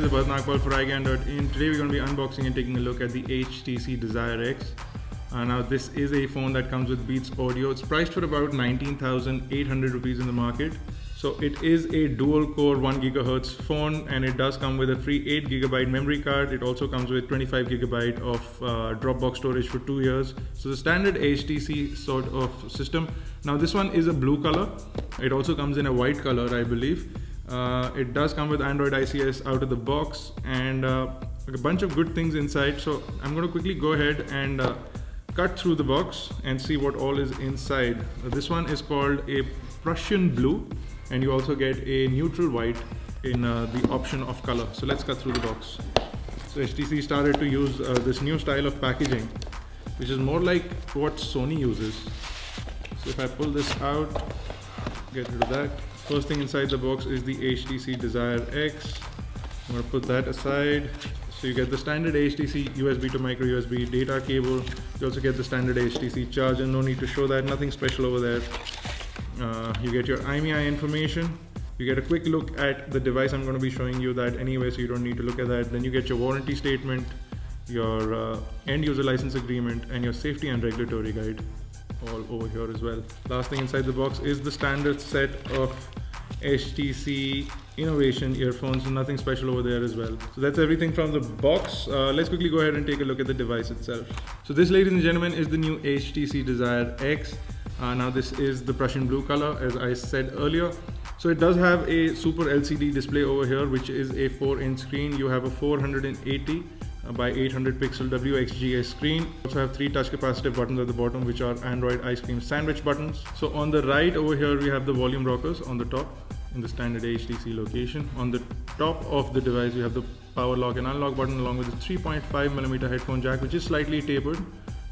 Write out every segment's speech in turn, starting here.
guys, the Nagpal for iGyaan.in. Today we're going to be unboxing and taking a look at the HTC Desire X. Now this is a phone that comes with Beats audio. It's priced for about 19,800 rupees in the market. So it is a dual core 1 GHz phone, and it does come with a free 8 GB memory card. It also comes with 25 GB of Dropbox storage for 2 years. So the standard HTC sort of system. Now this one is a blue color. It also comes in a white color, I believe. It does come with Android ICS out of the box and a bunch of good things inside. So I'm going to quickly go ahead and cut through the box and see what all is inside. This one is called a Prussian blue, and you also get a neutral white in the option of color. So let's cut through the box. So HTC started to use this new style of packaging, which is more like what Sony uses. So if I pull this out, get rid of that. First thing inside the box is the HTC Desire X. I'm going to put that aside. So you get the standard HTC USB to micro USB data cable. You also get the standard HTC charger. No need to show that, nothing special over there. You get your IMEI information. You get a quick look at the device. I'm going to be showing you that anyway, so you don't need to look at that. Then you get your warranty statement, your end user license agreement, and your safety and regulatory guide all over here as well. Last thing inside the box is the standard set of HTC innovation earphones, so nothing special over there as well. So that's everything from the box. Let's quickly go ahead and take a look at the device itself. So this, ladies and gentlemen, is the new HTC Desire X. Now this is the Prussian blue color, as I said earlier. So it does have a super LCD display over here, which is a 4-inch screen. You have a 480 by 800 pixel WXGA screen. You also have 3 touch capacitive buttons at the bottom, which are Android ice cream sandwich buttons. So on the right over here we have the volume rockers on the top in the standard HTC location. On the top of the device you have the power lock and unlock button, along with a 3.5mm headphone jack, which is slightly tapered,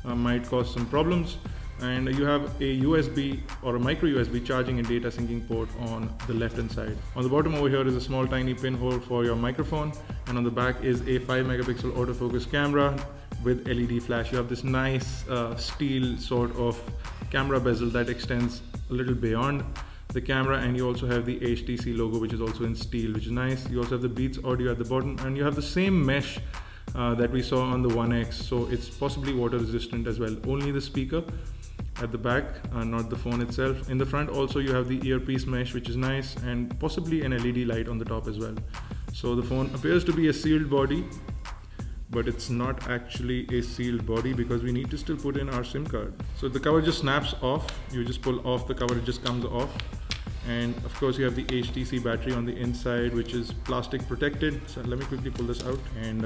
might cause some problems. And you have a USB or a micro USB charging and data syncing port on the left hand side. On the bottom over here is a small tiny pinhole for your microphone, and on the back is a 5-megapixel autofocus camera with LED flash. You have this nice steel sort of camera bezel that extends a little beyond the camera, and you also have the HTC logo, which is also in steel, which is nice. You also have the Beats audio at the bottom, and you have the same mesh that we saw on the One X, so it's possibly water resistant as well. Only the speaker at the back, not the phone itself. In the front also you have the earpiece mesh, which is nice, and possibly an LED light on the top as well. So the phone appears to be a sealed body, but it's not actually a sealed body because we need to still put in our SIM card. So the cover just snaps off. You just pull off the cover, it just comes off. And of course you have the HTC battery on the inside, which is plastic protected. So let me quickly pull this out, and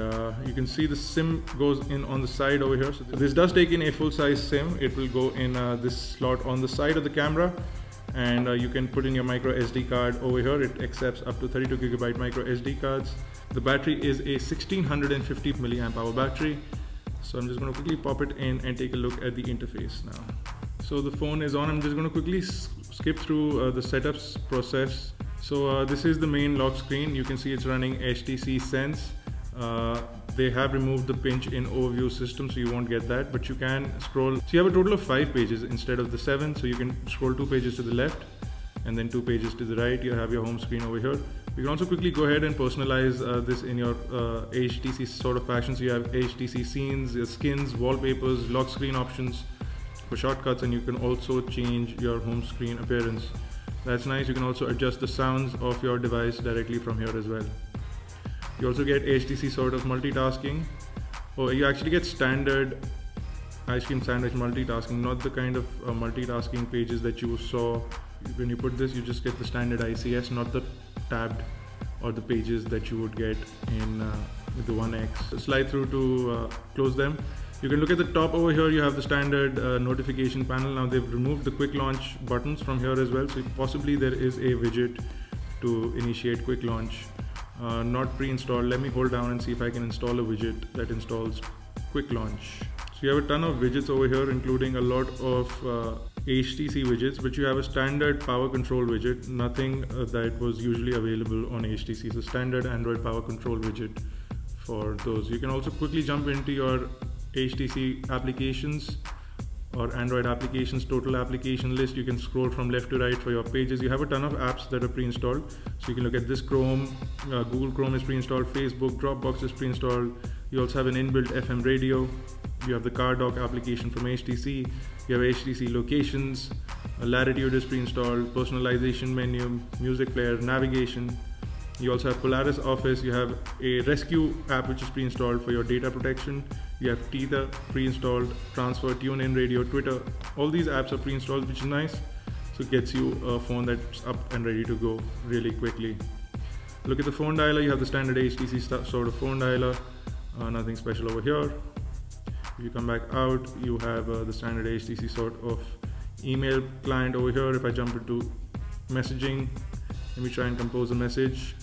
you can see the SIM goes in on the side over here. So this does take in a full-size SIM. It will go in this slot on the side of the camera, and you can put in your micro SD card over here. It accepts up to 32 GB micro SD cards. The battery is a 1650 milliamp hour battery. So I'm just going to quickly pop it in and take a look at the interface now. So the phone is on. I'm just going to quickly skip through the setups process. So this is the main lock screen. You can see it's running HTC Sense. They have removed the pinch in overview system, so you won't get that, but you can scroll. So you have a total of 5 pages instead of the 7, so you can scroll 2 pages to the left and then 2 pages to the right. You have your home screen over here. You can also quickly go ahead and personalize this in your HTC sort of fashion. So you have HTC scenes, your skins, wallpapers, lock screen options for shortcuts, and you can also change your home screen appearance. That's nice. You can also adjust the sounds of your device directly from here as well. You also get HTC sort of multitasking, or you actually get standard ice cream sandwich multitasking, not the kind of multitasking pages that you saw. When you put this, you just get the standard ICS, not the tabbed or the pages that you would get in with the One X. So slide through to close them. You can look at the top over here. You have the standard notification panel. Now they've removed the quick launch buttons from here as well, so possibly there is a widget to initiate quick launch. Not pre-installed. Let me hold down and see if I can install a widget that installs quick launch. So you have a ton of widgets over here, including a lot of HTC widgets, but you have a standard power control widget, nothing that was usually available on HTC. So standard Android power control widget for those. You can also quickly jump into your HTC applications or Android applications, total application list. You can scroll from left to right for your pages. You have a ton of apps that are pre-installed. So you can look at this Chrome, Google Chrome is pre-installed, Facebook, Dropbox is pre-installed. You also have an inbuilt FM radio. You have the car dock application from HTC. You have HTC locations, Latitude is pre-installed, personalization menu, music player, navigation. You also have Polaris Office. You have a rescue app which is pre-installed for your data protection. You have Tether pre-installed, Transfer, TuneIn Radio, Twitter. All these apps are pre-installed, which is nice. So it gets you a phone that's up and ready to go really quickly. Look at the phone dialer. You have the standard HTC sort of phone dialer. Nothing special over here. If you come back out, you have the standard HTC sort of email client over here. If I jump into messaging, let me try and compose a message.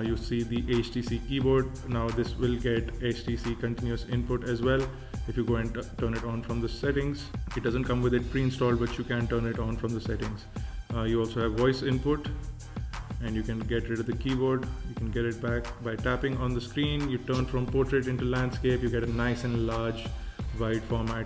You see the HTC keyboard. Now this will get HTC continuous input as well. If you go and turn it on from the settings, it doesn't come with it pre-installed, but you can turn it on from the settings. You also have voice input, and you can get rid of the keyboard. You can get it back by tapping on the screen. You turn from portrait into landscape. You get a nice and large wide format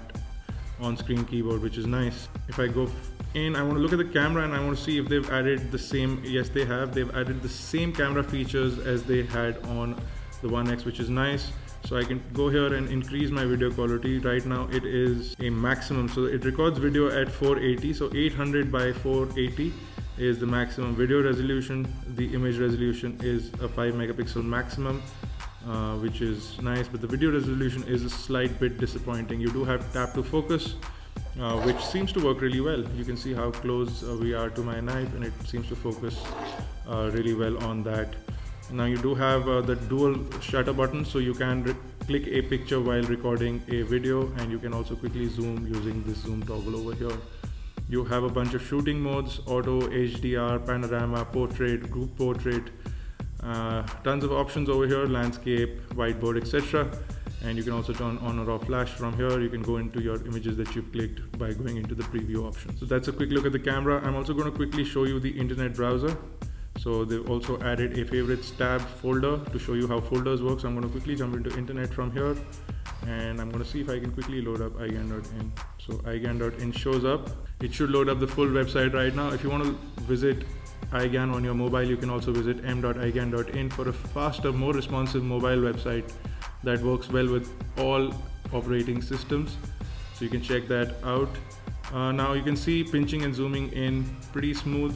on-screen keyboard, which is nice. If I go in, I want to look at the camera and I want to see if they've added the same. Yes, they have. They've added the same camera features as they had on the One X, which is nice. So I can go here and increase my video quality. Right now it is a maximum, so it records video at 480, so 800 by 480 is the maximum video resolution. The image resolution is a 5 megapixel maximum, which is nice, but the video resolution is a slight bit disappointing. You do have tap to focus, which seems to work really well. You can see how close we are to my knife, and it seems to focus really well on that. Now you do have the dual shutter button, so you can click a picture while recording a video, and you can also quickly zoom using this zoom toggle over here. You have a bunch of shooting modes: auto, HDR, panorama, portrait, group portrait, tons of options over here, landscape, whiteboard, etc. And you can also turn on or off flash from here. You can go into your images that you've clicked by going into the preview option. So that's a quick look at the camera. I'm also going to quickly show you the internet browser. So they've also added a favorites tab folder to show you how folders work. So I'm going to quickly jump into internet from here, and I'm going to see if I can quickly load up iGyaan.in. So iGyaan.in shows up. It should load up the full website right now. If you want to visit iGyaan on your mobile, you can also visit m.igyaan.in for a faster, more responsive mobile website that works well with all operating systems. So you can check that out. Now you can see pinching and zooming in pretty smooth.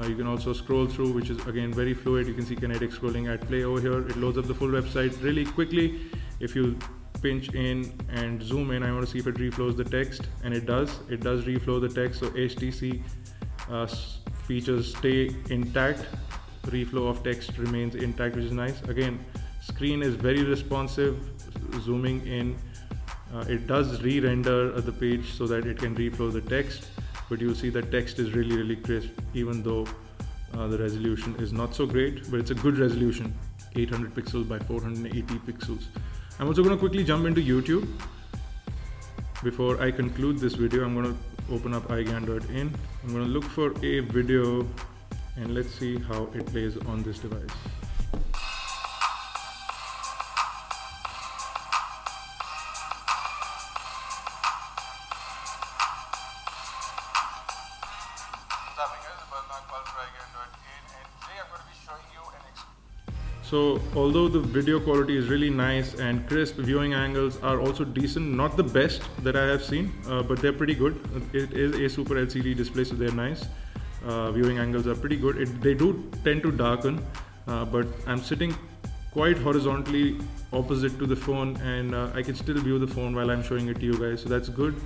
You can also scroll through, which is again very fluid. You can see kinetic scrolling at play over here. It loads up the full website really quickly. If you pinch in and zoom in, I want to see if it reflows the text, and it does. It does reflow the text, so HTC features stay intact. Reflow of text remains intact, which is nice. Again, screen is very responsive. Zooming in, it does re-render the page so that it can reflow the text, but you'll see that text is really crisp, even though the resolution is not so great, but it's a good resolution, 800 pixels by 480 pixels. I'm also going to quickly jump into YouTube. Before I conclude this video, I'm going to open up iGyaan.in. I'm going to look for a video, and let's see how it plays on this device. So although the video quality is really nice and crisp, viewing angles are also decent, not the best that I have seen, but they're pretty good. It is a Super LCD display, so they're nice. Viewing angles are pretty good. They do tend to darken, but I'm sitting quite horizontally opposite to the phone, and I can still view the phone while I'm showing it to you guys, so that's good.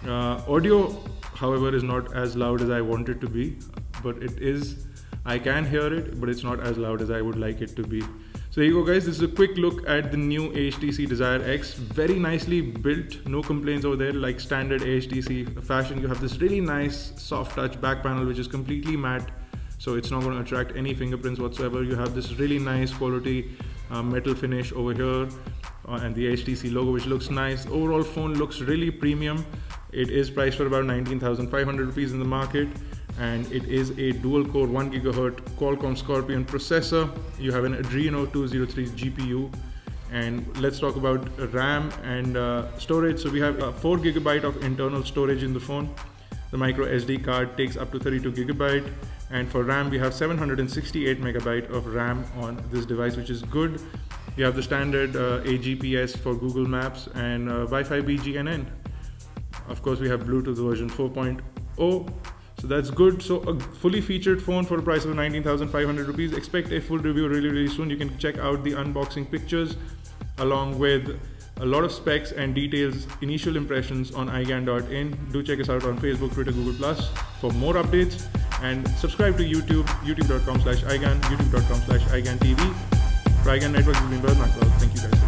Audio, however, is not as loud as I want it to be, but it is. I can hear it, but it's not as loud as I would like it to be. So there you go, guys. This is a quick look at the new HTC Desire X. Very nicely built, no complaints over there. Like standard HTC fashion, you have this really nice soft touch back panel which is completely matte, so it's not going to attract any fingerprints whatsoever. You have this really nice quality metal finish over here, and the HTC logo, which looks nice. Overall phone looks really premium. It is priced for about 19,500 rupees in the market, and it is a dual core 1 GHz Qualcomm Scorpion processor. You have an Adreno 203 GPU, And let's talk about RAM and storage. So we have 4 GB of internal storage in the phone. The micro SD card takes up to 32 GB, and for RAM we have 768 MB of RAM on this device, which is good. You have the standard AGPS for Google Maps and Wi-Fi BGNN. Of course, we have Bluetooth version 4.0, so that's good. So a fully featured phone for a price of 19,500 rupees. Expect a full review really soon. You can check out the unboxing pictures along with a lot of specs and details, initial impressions on iGyaan.in. Do check us out on Facebook, Twitter, Google+ for more updates, and subscribe to YouTube, youtube.com/iGyaan, youtube.com/iGyaanTV. For iGyaan Network, this has been Bharat Nakal. Thank you guys.